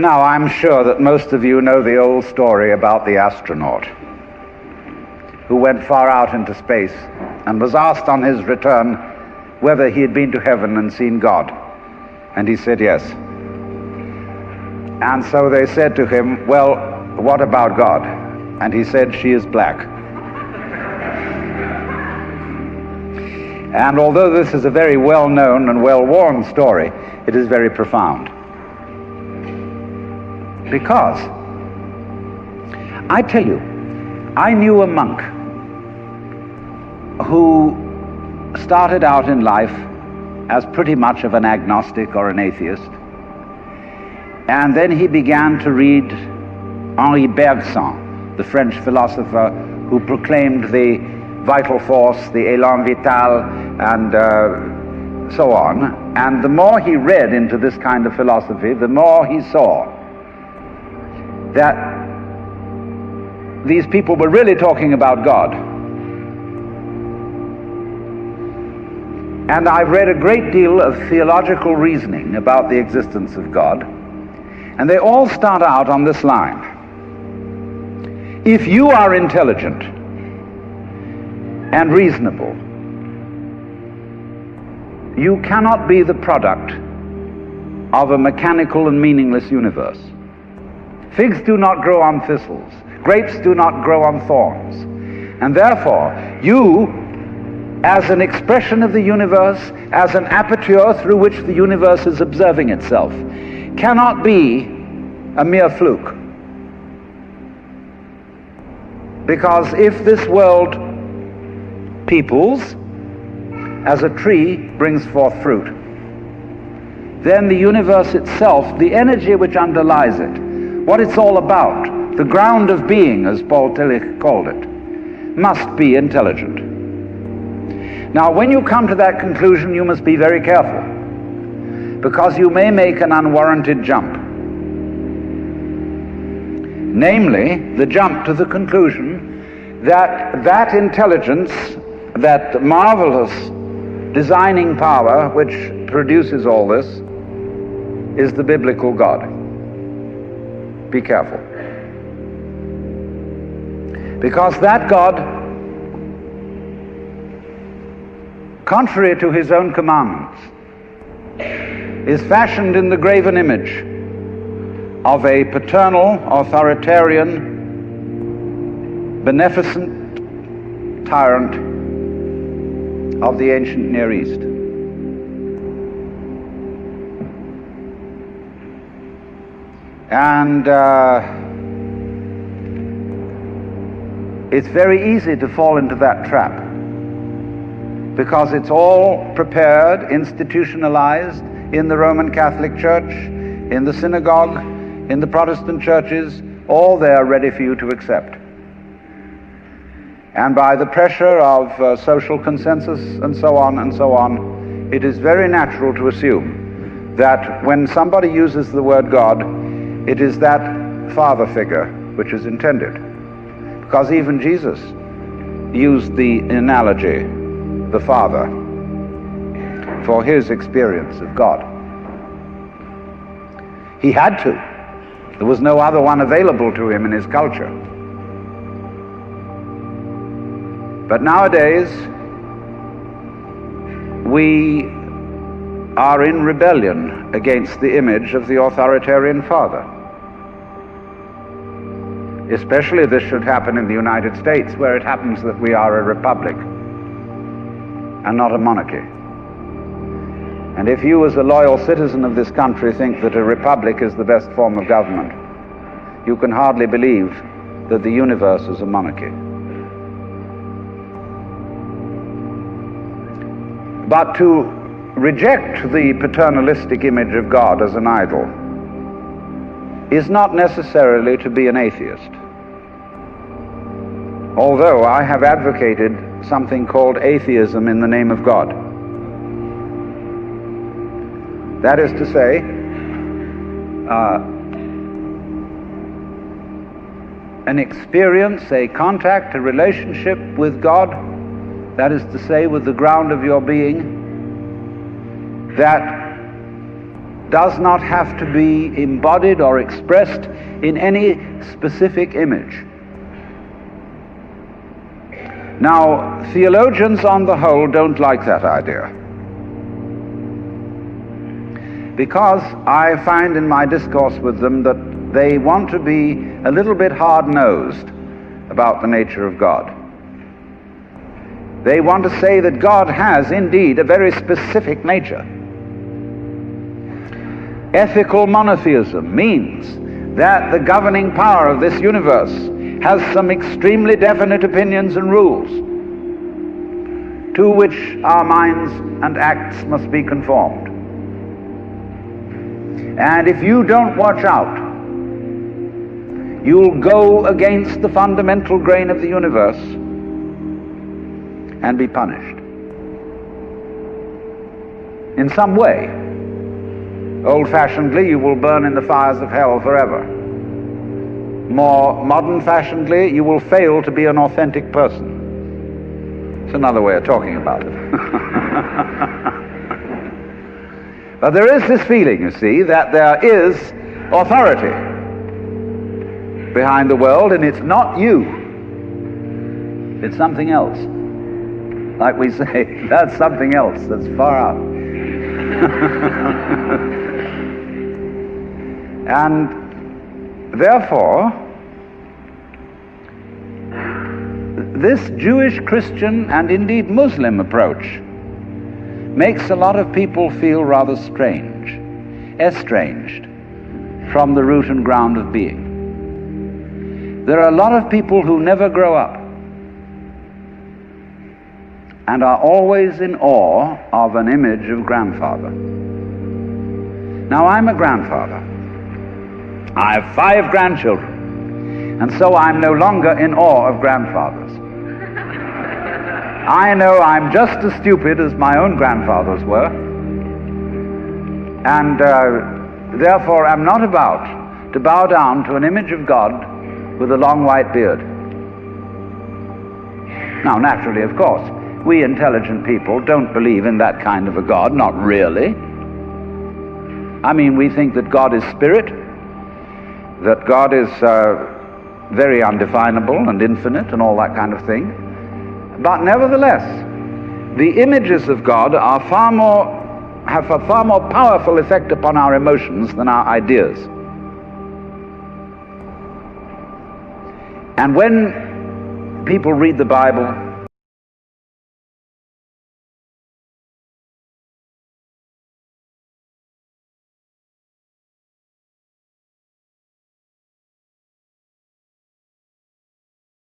Now, I'm sure that most of you know the old story about the astronaut who went far out into space and was asked on his return whether he had been to heaven and seen God. And he said yes. And so they said to him, well, what about God? And he said, she is black. And although this is a very well-known and well-worn story, it is very profound. Because, I tell you, I knew a monk who started out in life as pretty much of an agnostic or an atheist, and then he began to read Henri Bergson, the French philosopher who proclaimed the vital force, the élan vital, and so on. And the more he read into this kind of philosophy, the more he saw that these people were really talking about God. And I've read a great deal of theological reasoning about the existence of God, and they all start out on this line. If you are intelligent and reasonable, you cannot be the product of a mechanical and meaningless universe. Figs do not grow on thistles. Grapes do not grow on thorns. And therefore, you, as an expression of the universe, as an aperture through which the universe is observing itself, cannot be a mere fluke. Because if this world peoples, as a tree brings forth fruit, then the universe itself, the energy which underlies it, what it's all about, the ground of being, as Paul Tillich called it, must be intelligent. Now, when you come to that conclusion, you must be very careful, because you may make an unwarranted jump. Namely, the jump to the conclusion that that intelligence, that marvelous designing power which produces all this, is the biblical God. Be careful. Because that God, contrary to his own commandments, is fashioned in the graven image of a paternal, authoritarian, beneficent tyrant of the ancient Near East. And it's very easy to fall into that trap, because it's all prepared, institutionalized in the Roman Catholic Church, in the synagogue, in the Protestant churches, all there ready for you to accept. And by the pressure of social consensus and so on, it is very natural to assume that when somebody uses the word God, it is that father figure which is intended. Because even Jesus used the analogy, the Father, for his experience of God. He had to. There was no other one available to him in his culture. But nowadays, we are in rebellion against the image of the authoritarian father. Especially this should happen in the United States, where it happens that we are a republic and not a monarchy. And if you, as a loyal citizen of this country, think that a republic is the best form of government, you can hardly believe that the universe is a monarchy. But to reject the paternalistic image of God as an idol is not necessarily to be an atheist. Although I have advocated something called atheism in the name of God. That is to say, an experience, a contact, a relationship with God, that is to say, with the ground of your being, that does not have to be embodied or expressed in any specific image. Now, theologians on the whole don't like that idea, because I find in my discourse with them that they want to be a little bit hard-nosed about the nature of God. They want to say that God has indeed a very specific nature. Ethical monotheism means that the governing power of this universe has some extremely definite opinions and rules to which our minds and acts must be conformed. And if you don't watch out, you'll go against the fundamental grain of the universe and be punished in some way. Old-fashionedly, you will burn in the fires of hell forever. More modern-fashionedly, you will fail to be an authentic person. It's another way of talking about it. But there is this feeling, you see, that there is authority behind the world, and it's not you. It's something else. Like we say, that's something else that's far out. And therefore, this Jewish, Christian, and indeed Muslim approach makes a lot of people feel rather strange, estranged from the root and ground of being. There are a lot of people who never grow up and are always in awe of an image of grandfather. Now, I'm a grandfather. I have 5 grandchildren, and so I'm no longer in awe of grandfathers. I know I'm just as stupid as my own grandfathers were, and therefore I'm not about to bow down to an image of God with a long white beard. Now, naturally, of course, we intelligent people don't believe in that kind of a God, not really. I mean, we think that God is spirit, that God is very undefinable and infinite and all that kind of thing. But nevertheless, the images of God are have a far more powerful effect upon our emotions than our ideas. And when people read the Bible,